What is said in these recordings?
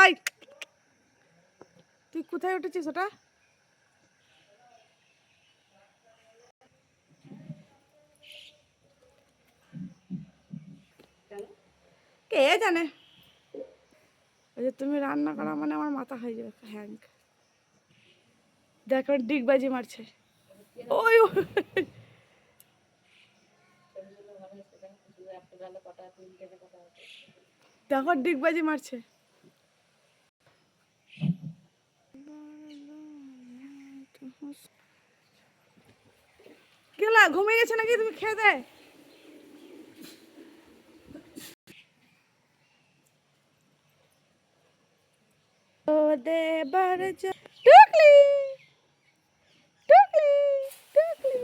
I, তুই কোথায় উঠেছিস ওটা? কে জানে? ওই যে তুমি রান্না করা মানে আমার মাথা হয়ে যাবে হ্যাং। দেখো ডিগবাজি মারছে। ওই দেখো ডিগবাজি মারছে। গেলা ঘুমিয়ে গেছে নাকি? তুমি খেয়ে দে। ও দেবার টুকলি টুকলি টুকলি।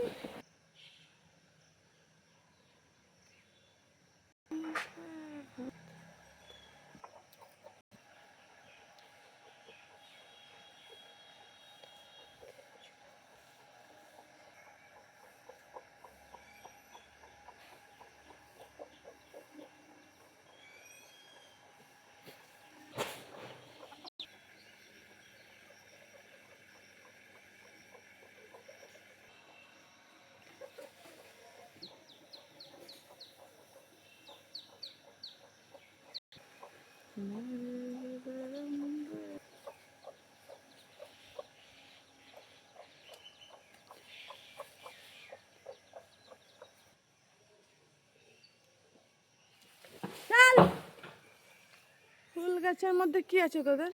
ফুল গাছের মধ্যে কি আছে তোদের?